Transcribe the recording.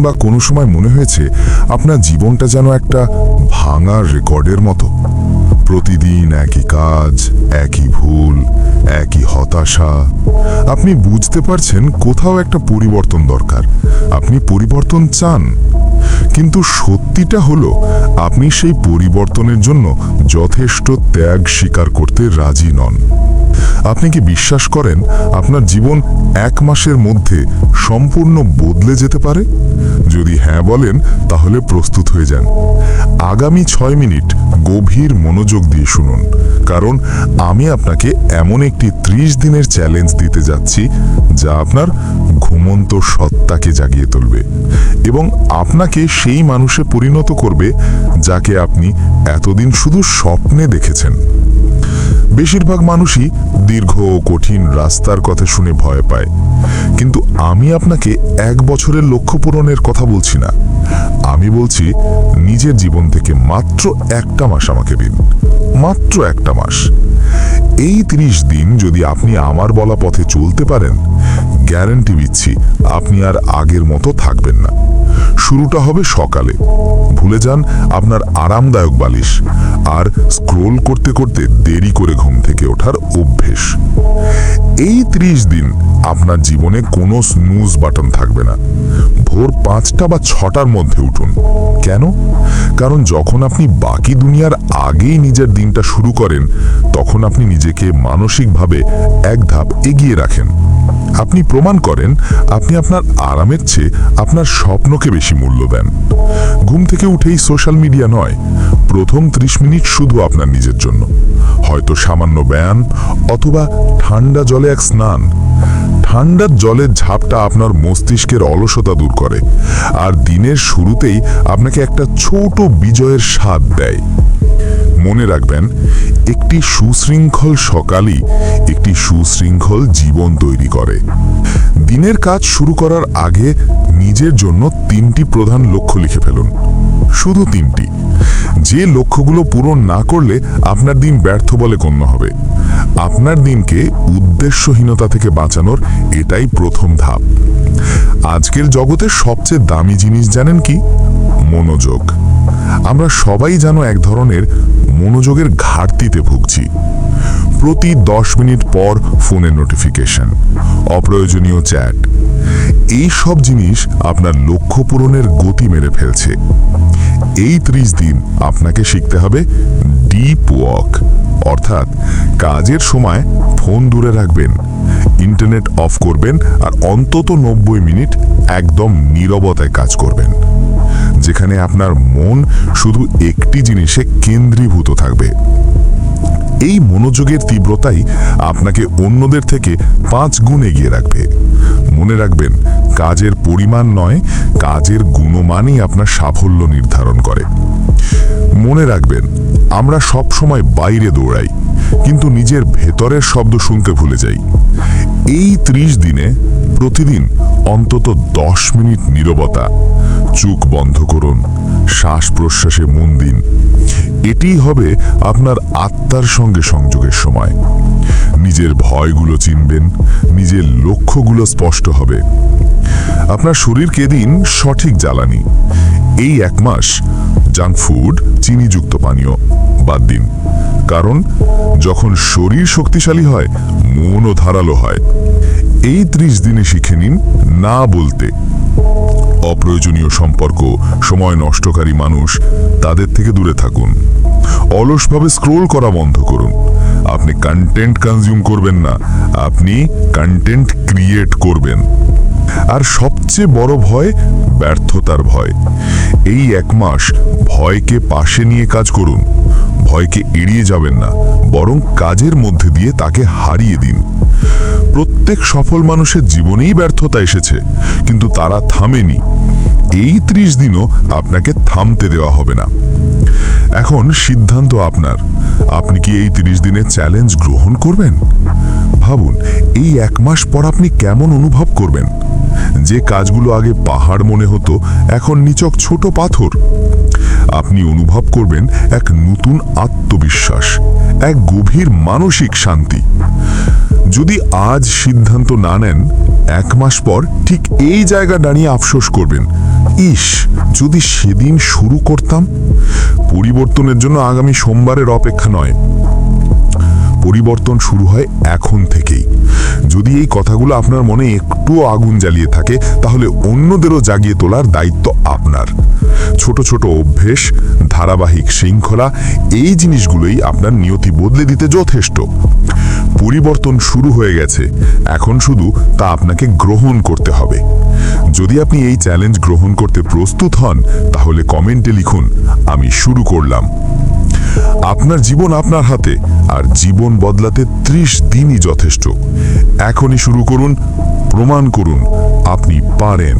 কিংবা কোনো সময় মনে হয়েছে আপনার জীবনটা যেন একটা ভাঙা রেকর্ডের মতো? প্রতিদিন একই কাজ, একই ভুল, একই হতাশা। আপনি বুঝতে পারছেন কোথাও একটা পরিবর্তন দরকার, আপনি পরিবর্তন চান, কিন্তু সত্যিটা হলো আপনি সেই পরিবর্তনের জন্য যথেষ্ট ত্যাগ স্বীকার করতে রাজি নন। আপনি কি বিশ্বাস করেন আপনার জীবন 1 মাসের মধ্যে সম্পূর্ণ বদলে যেতে পারে? যদি হ্যাঁ বলেন, তাহলে প্রস্তুত হয়ে যান। আগামী 6 মিনিট গভীর মনোযোগ দিয়ে শুনুন, কারণ আমি আপনাকে এমন একটি 30 দিনের চ্যালেঞ্জ দিতে যাচ্ছি যা আপনার ঘুমন্ত সত্তাকে জাগিয়ে তুলবে এবং আপনাকে সেই মানুষে পরিণত করবে যাকে আপনি এতদিন শুধু স্বপ্নে দেখেছেন। বেশিরভাগ মানুষই দীর্ঘ ও কঠিন রাস্তার কথা শুনে ভয় পায়, কিন্তু আমি আপনাকে 1 বছরের লক্ষ্য পূরণের কথা বলছি না। আমি বলছি নিজের জীবন থেকে মাত্র 1টা মাস আমাকে দিন, মাত্র 1টা মাস। এই 30 দিন যদি আপনি আমার বলা পথে চলতে পারেন, গ্যারান্টি দিচ্ছি আপনি আর আগের মতো থাকবেন না। শুরুটা হবে সকালে। ভুলে যান আপনার আরামদায়ক বালিশ আর স্ক্রোল করতে করতে দেরি করে ঘুম থেকে ওঠার অভ্যেস। এই 30 দিন আপনার জীবনে কোনো স্নুজ বাটন থাকবে না। ভোর 5টা বা 6টার মধ্যে উঠুন। কেন? কারণ যখন আপনি বাকি দুনিয়ার আগেই নিজের দিনটা শুরু করেন, তখন আপনি নিজেকে মানসিকভাবে 1 ধাপ এগিয়ে রাখেন। আপনি প্রমাণ করেন আপনি আপনার আরামের চেয়ে আপনার স্বপ্নকে বেশি মূল্য দেন। ঘুম থেকে উঠেই সোশ্যাল মিডিয়া নয়, প্রথম 30 মিনিট শুধু আপনার নিজের জন্য। হয়তো সামান্য ব্যায়াম অথবা ঠান্ডা জলে এক স্নান। ঠান্ডার জলের ঝাপটা আপনার মস্তিষ্কের অলসতা দূর করে আর দিনের শুরুতেই আপনাকে একটা ছোট বিজয়ের স্বাদ দেয়। মনে রাখবেন, একটি সুশৃঙ্খল সকালই একটি সুশৃঙ্খল জীবন তৈরি করে। দিনের কাজ শুরু করার আগে নিজের জন্য 3টি প্রধান লক্ষ্য লিখে ফেলুন, শুধু 3টি। যে লক্ষ্যগুলো পূরণ না করলে আপনার দিন ব্যর্থ বলে গণ্য হবে। আপনার দিনকে উদ্দেশ্যহীনতা থেকে বাঁচানোর এটাই প্রথম ধাপ। আজকের জগতের সবচেয়ে দামি জিনিস জানেন কি? মনোযোগ। আমরা সবাই যেন এক ধরনের মনোযোগের ঘাটতিতে ভুগছি। প্রতি 10 মিনিট পর ফোনের নোটিফিকেশন, অপ্রয়োজনীয় চ্যাট, এই সব জিনিস আপনার লক্ষ্য পূরণের গতি মেরে ফেলছে। এই 30 দিন আপনাকে শিখতে হবে ডিপ ওয়ার্ক, অর্থাৎ কাজের সময় ফোন দূরে রাখবেন, ইন্টারনেট অফ করবেন আর অন্তত 90 মিনিট একদম নীরবতায় কাজ করবেন, যেখানে আপনার মন শুধু একটি জিনিসে কেন্দ্রীভূত থাকবে। এই মনোযোগের তীব্রতাই আপনাকে অন্যদের থেকে 5 গুণ এগিয়ে রাখবে। মনে রাখবেন, কাজের পরিমাণ নয়, কাজের গুণমানই আপনার সাফল্য নির্ধারণ করে। মনে রাখবেন, আমরা সব সময় বাইরে দৌড়াই, কিন্তু নিজের ভেতরের শব্দ শুনতে ভুলে যাই। এই 30 দিনে প্রতিদিন অন্তত 10 মিনিট নীরবতা, চোখ বন্ধ করুন, শ্বাস প্রশ্বাসে মন দিন। এটিই হবে আপনার আত্মার সঙ্গে সংযোগের সময়। নিজের ভয়গুলো চিনবেন, নিজের লক্ষ্যগুলো স্পষ্ট হবে। আপনার শরীরকে দিন সঠিক জ্বালানি। এই 1 মাস জাঙ্ক ফুড, চিনিযুক্ত পানীয় বাদ দিন, কারণ যখন শরীর শক্তিশালী হয়, মনও ধারালো হয়। এই 30 দিনে শিখে নিন না বলতে। অপ্রয়োজনীয় সম্পর্ক, সময় নষ্টকারী মানুষ, তাদের থেকে দূরে থাকুন। অলসভাবে স্ক্রোল করা বন্ধ করুন। আপনি কন্টেন্ট কনজিউম করবেন না, আপনি কন্টেন্ট ক্রিয়েট করবেন। আর সবচেয়ে বড় ভয়, ব্যর্থতার ভয়। এই 1 মাস ভয়কে পাশে নিয়ে কাজ করুন। ভয়কে এড়িয়ে যাবেন না, বরং কাজের মধ্যে দিয়ে তাকে হারিয়ে দিন। প্রত্যেক সফল মানুষের জীবনেই ব্যর্থতা এসেছে, কিন্তু তারা থামেনি। এই 30 দিনও আপনাকে থামতে দেওয়া হবে না। এখন সিদ্ধান্ত আপনার। আপনি কি এই 30 দিনের চ্যালেঞ্জ গ্রহণ করবেন? ভাবুন, এই 1 মাস পর আপনি কেমন অনুভব করবেন। যে কাজগুলো আগে পাহাড় মনে হতো, এখন নিছক ছোট পাথর। আপনি অনুভব করবেন এক নতুন আত্মবিশ্বাস, এক গভীর মানসিক শান্তি। যদি আজ সিদ্ধান্ত না নেন, 1 মাস পর ঠিক এই জায়গা দাঁড়িয়ে আফসোস করবেন ইস, যদি সেদিন শুরু করতাম। পরিবর্তনের জন্য আগামী সোমবারের অপেক্ষা নয়, পরিবর্তন শুরু হয় এখন থেকেই। যদি এই কথাগুলো আপনার মনে একটুও আগুন জ্বালিয়ে থাকে, তাহলে অন্যদেরও জাগিয়ে তোলার দায়িত্ব আপনার। ছোট ছোট অভ্যেস, ধারাবাহিক শৃঙ্খলা, এই জিনিসগুলোই আপনার নিয়তি বদলে দিতে যথেষ্ট। পরিবর্তন শুরু হয়ে গেছে, এখন শুধু তা আপনাকে গ্রহণ করতে হবে। যদি আপনি এই চ্যালেঞ্জ গ্রহণ করতে প্রস্তুত হন, তাহলে কমেন্টে লিখুন, আমি শুরু করলাম। আপনার জীবন আপনার হাতে, আর জীবন বদলাতে 30 দিনই যথেষ্ট। এখনই শুরু করুন, প্রমাণ করুন আপনি পারেন।